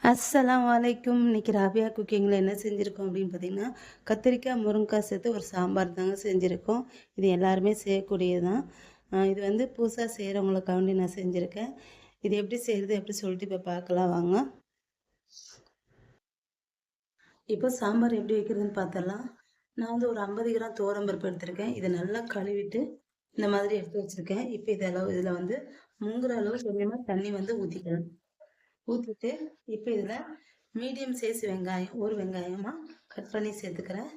அஸ்ஸலாமு அலைக்கும். இன்னைக்கு ராபியா குக்கிங்கில் என்ன செஞ்சுருக்கோம் அப்படின்னு பார்த்தீங்கன்னா, கத்திரிக்காய் முருங்கைக்காய் சேர்த்து ஒரு சாம்பார் தாங்க செஞ்சுருக்கோம். இது எல்லாருமே செய்யக்கூடியது தான். இது வந்து புதுசாக செய்கிறவங்களுக்காண்டி நான் செஞ்சுருக்கேன். இது எப்படி செய்கிறது எப்படி சொல்லிட்டு இப்போ பார்க்கலாம் வாங்க. இப்போ சாம்பார் எப்படி வைக்கிறதுன்னு பார்த்தலாம். நான் வந்து ஒரு 50 கிராம் துவரம்பருப்பு எடுத்திருக்கேன். இதை நல்லா கழுவிட்டு இந்த மாதிரி எடுத்து வச்சுருக்கேன். இப்போ இதில் வந்து முங்குற அளவு கொஞ்சமாக தண்ணி வந்து ஊற்றிக்கலாம். ஊற்றிட்டு இப்போ இதில் மீடியம் சைஸ் வெங்காயம் ஒரு வெங்காயமாக கட் பண்ணி சேர்த்துக்கிறேன்.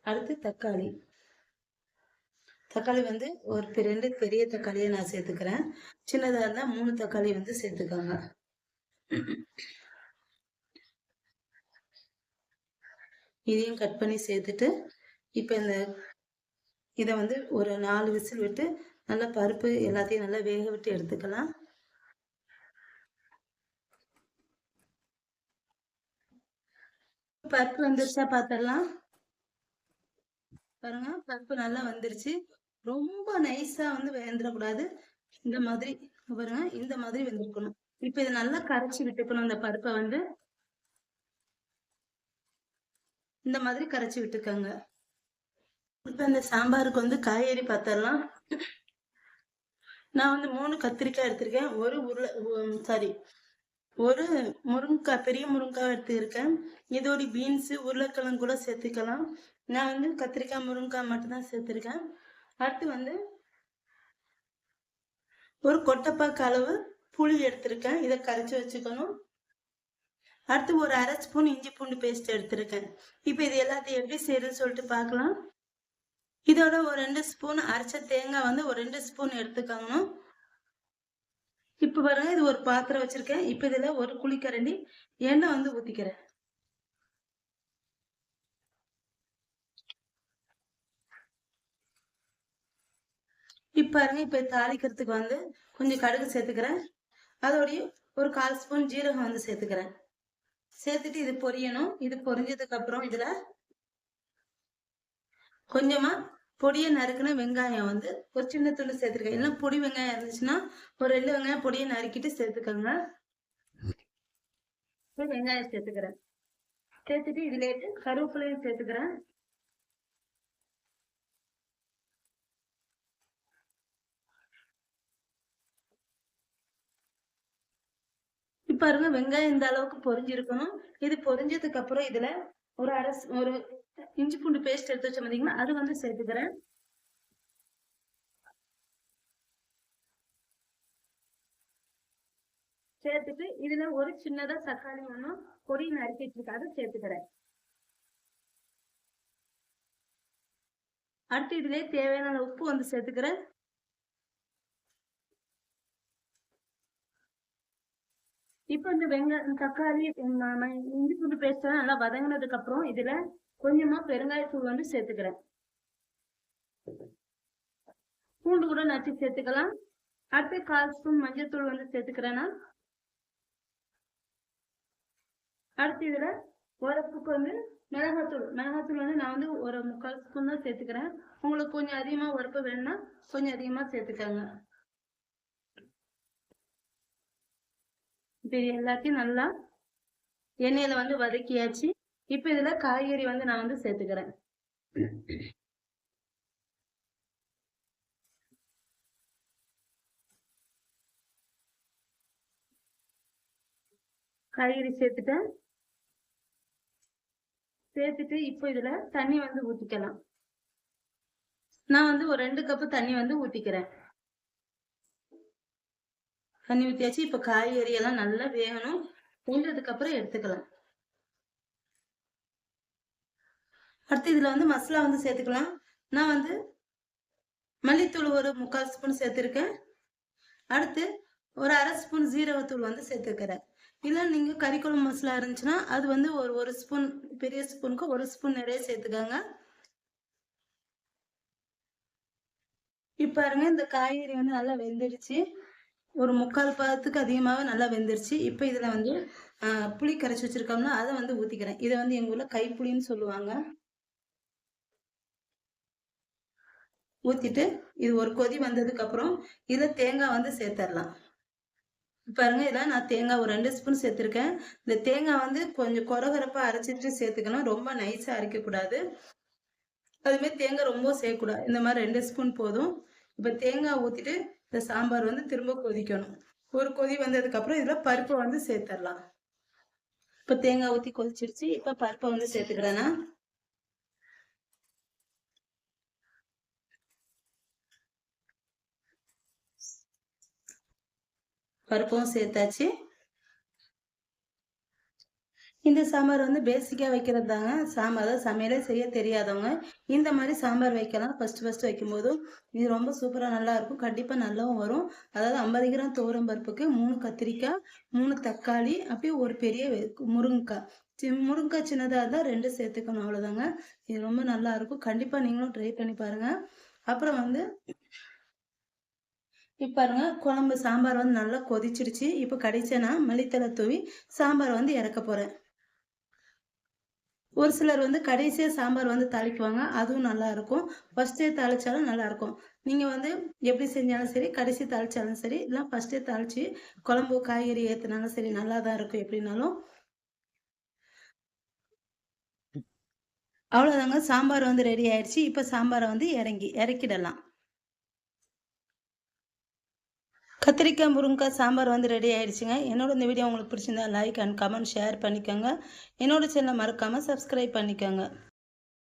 அடுத்து தக்காளி வந்து ஒரு 2 பெரிய தக்காளியை நான் சேர்த்துக்கிறேன். சின்னதாக இருந்தால் 3 தக்காளி வந்து சேர்த்துக்கோங்க. இதையும் கட் பண்ணி சேர்த்துட்டு இப்போ இதை வந்து ஒரு 4 விசில் விட்டு நல்லா பருப்பு எல்லாத்தையும் நல்லா வேக விட்டு எடுத்துக்கலாம். பருப்பு வந்துருச்சா பார்த்துடலாம். பாருங்க, பருப்பு நல்லா வந்துருச்சு. ரொம்ப நைஸா வந்து வெந்துடக்கூடாது. இந்த மாதிரி பாருங்க, இந்த மாதிரி வெந்திருக்கணும். இப்ப இதை நல்லா கரைச்சி விட்டுக்கணும். இந்த பருப்பை வந்து இந்த மாதிரி கரைச்சி விட்டுக்கோங்க. இப்ப இந்த சாம்பாருக்கு வந்து காய்கறி பார்த்தரலாம். நான் வந்து 3 கத்திரிக்காய் எடுத்திருக்கேன். ஒரு முருங்கைக்காய், பெரிய முருங்கைக்காய் எடுத்துருக்கேன். இதோட பீன்ஸு உருளைக்கிழங்கு கூட சேர்த்துக்கலாம். நான் வந்து கத்திரிக்காய் முருங்கைக்காய் மட்டும்தான் சேர்த்துருக்கேன். அடுத்து வந்து ஒரு கொட்டைப்பாக்கு அளவு புளி எடுத்திருக்கேன். இதை கரைச்சி வச்சுக்கணும். அடுத்து ஒரு 1/2 ஸ்பூன் இஞ்சி பூண்டு பேஸ்ட் எடுத்திருக்கேன். இப்போ இது எல்லாத்தையும் எப்படி செய்யறதுன்னு சொல்லிட்டு பார்க்கலாம். இதோட ஒரு 2 ஸ்பூன் அரைச்ச தேங்காய் வந்து ஒரு 2 ஸ்பூன் எடுத்துக்கோங்க. இப்ப பாருங்க, இது ஒரு பாத்திரம் வச்சிருக்கேன். இப்ப இதுல ஒரு குழிக்கரண்டி எண்ணெய் வந்து ஊத்திக்கிறேன். இப்ப பாருங்க, இப்ப தாளிக்கிறதுக்கு வந்து கொஞ்சம் கடுகு சேர்த்துக்கிறேன். அதோடய ஒரு 1/4 ஸ்பூன் ஜீரகம் வந்து சேர்த்துக்கிறேன். சேர்த்துட்டு இது பொரியணும். இது பொரிஞ்சதுக்கு அப்புறம் இதுல கொஞ்சமா பொடியை நறுக்குன வெங்காயம் வந்து ஒரு சின்ன துண்டு சேர்த்துருக்கேன். இல்லை பொடி வெங்காயம் இருந்துச்சுன்னா ஒரு 2 வெங்காயம் பொடியை நறுக்கிட்டு சேர்த்துக்கோங்க. வெங்காயம் சேர்த்துக்கிறேன். சேர்த்துட்டு இதுல கருவேப்பிலையும் சேர்த்துக்கிறேன். இப்ப பாருங்க, வெங்காயம் இந்த அளவுக்கு பொரிஞ்சிருக்கணும். இது பொரிஞ்சதுக்கு அப்புறம் இதுல ஒரு இஞ்சி பூண்டு பேஸ்ட் எடுத்து வச்ச பாத்தீங்கன்னா அது வந்து சேர்த்துக்கிறேன். சேர்த்துட்டு இதுல ஒரு சின்னதா தக்காளி ஒண்ணும் பொடி நறுக்கி வச்சிருக்கேன், அதை சேர்த்துக்கிறேன். அடுத்து இதுலயே தேவையான உப்பு வந்து சேர்த்துக்கிறேன். இப்ப இந்த வெங்காயம் தக்காளி இஞ்சி பூண்டு பேஸ்ட் நல்லா வதங்கினதுக்கு அப்புறம் இதுல கொஞ்சமா பெருங்காயத்தூள் வந்து சேர்த்துக்கிறேன். பூண்டு கூட நச்சு சேர்த்துக்கலாம். அடுத்து 1/4 ஸ்பூன் மஞ்சள் தூள் வந்து சேர்த்துக்கிறேன்னா. அடுத்து இதுல உரப்புக்கு வந்து மிளகாத்தூள் வந்து நான் வந்து ஒரு 3/4 ஸ்பூன் தான் சேர்த்துக்கிறேன். உங்களுக்கு கொஞ்சம் அதிகமா உரப்பு வேணும்னா கொஞ்சம் அதிகமா சேர்த்துக்கோங்க. இப்ப எல்லாத்தையும் நல்லா எண்ணெயில வந்து வதக்கியாச்சு. இப்ப இதுல காய்கறி வந்து நான் வந்து சேர்த்துக்கிறேன். காய்கறி சேர்த்துட்டு இப்போ இதுல தண்ணி வந்து ஊத்திக்கலாம். நான் வந்து ஒரு 2 கப்பு தண்ணி வந்து ஊத்திக்கிறேன். தண்ணி ஊத்தியாச்சு. இப்ப காய்கறி எல்லாம் நல்லா வேகணும். வெந்ததுக்கு அப்புறம் எடுத்துக்கலாம். அடுத்து இதுல வந்து மசாலா வந்து சேர்த்துக்கலாம். நான் வந்து மல்லித்தூள் ஒரு 3/4 ஸ்பூன் சேர்த்திருக்கேன். அடுத்து ஒரு 1/2 ஸ்பூன் ஜீரகத்தூள் வந்து சேர்த்துக்கிறேன். இல்லை நீங்க கறிக்குழம்பு மசாலா இருந்துச்சுன்னா அது வந்து ஒரு ஸ்பூன், பெரிய ஸ்பூனுக்கு 1 ஸ்பூன் நிறைய சேர்த்துக்கோங்க. இப்ப பாருங்க, இந்த காய்கறி வந்து நல்லா வெந்துடுச்சு. ஒரு 3/4 பாகத்துக்கு அதிகமாகவே நல்லா வெந்துருச்சு. இப்போ இதுல வந்து புளி கரைச்சி வச்சிருக்கோம்னா அதை வந்து ஊத்திக்கிறேன். இதை வந்து எங்க ஊர்ல கைப்புளின்னு சொல்லுவாங்க. ஊத்திட்டு இது ஒரு கொதி வந்ததுக்கு அப்புறம் இதுல தேங்காய் வந்து சேர்த்துடலாம். பாருங்க இதான் நான் தேங்காய் ஒரு 2 ஸ்பூன் சேர்த்துருக்கேன். இந்த தேங்காய் வந்து கொஞ்சம் கொரகொரப்பா அரைச்சிட்டு சேர்த்துக்கணும். ரொம்ப நைஸா அரைக்கக்கூடாது. அதுமாரி தேங்காய் ரொம்ப சேர்க்கக்கூடாது. இந்த மாதிரி 2 ஸ்பூன் போதும். இப்போ தேங்காய் ஊற்றிட்டு இந்த சாம்பார் வந்து திரும்ப கொதிக்கணும். ஒரு கொதி வந்ததுக்கப்புறம் இதில் பருப்பை வந்து சேர்த்துடலாம். இப்போ தேங்காய் ஊற்றி கொதிச்சிருச்சு. இப்போ பருப்பை வந்து சேர்த்துக்கிறேன்னா பருப்பும் சேர்த்தாச்சு. இந்த சாம்பார் வந்து பேசிக்காக வைக்கிறது தாங்க. சாம்பார் அதாவது சமையலே செய்ய தெரியாதவங்க இந்த மாதிரி சாம்பார் வைக்கலாம். ஃபர்ஸ்ட் வைக்கும்போதும் இது ரொம்ப சூப்பராக நல்லா இருக்கும். கண்டிப்பாக நல்லாவும் வரும். அதாவது 50 கிராம் துவரம் பருப்புக்கு 3 கத்திரிக்காய், 3 தக்காளி, அப்படியே ஒரு பெரிய முருங்கைக்காய். முருங்கைக்காய் சின்னதாக இருந்தால் 2 சேர்த்துக்கணும், அவ்வளோதாங்க. இது ரொம்ப நல்லா இருக்கும். கண்டிப்பாக நீங்களும் ட்ரை பண்ணி பாருங்க. அப்புறம் வந்து இப்போ பாருங்க குழம்பு சாம்பார் வந்து நல்லா கொதிச்சிருச்சு. இப்போ கடைசியாக நான் மல்லித்தலை தூவி சாம்பார் வந்து இறக்க போகிறேன். ஒரு சிலர் வந்து கடைசியாக சாம்பார் வந்து தாளிக்குவாங்க, அதுவும் நல்லா இருக்கும். ஃபர்ஸ்டே தாளிச்சாலும் நல்லா இருக்கும். நீங்க வந்து எப்படி செஞ்சாலும் சரி, கடைசி தாளிச்சாலும் சரி, இல்லை ஃபர்ஸ்டே தாளிச்சு குழம்பு காய்கறி ஏத்துனாலும் சரி, நல்லா தான் இருக்கும் எப்படின்னாலும். அவ்வளோதாங்க, சாம்பார் வந்து ரெடி ஆயிடுச்சு. இப்போ சாம்பாரை வந்து இறக்கிடலாம். கத்திரிக்காய் முருங்கைக்காய் சாம்பார் வந்து ரெடி ஆயிடுச்சுங்க. என்னோட இந்த வீடியோ உங்களுக்கு பிடிச்சிருந்தா லைக் அண்ட் கமெண்ட் ஷேர் பண்ணிக்கோங்க. என்னோட சேனலை மறக்காமல் சப்ஸ்கிரைப் பண்ணிக்கோங்க.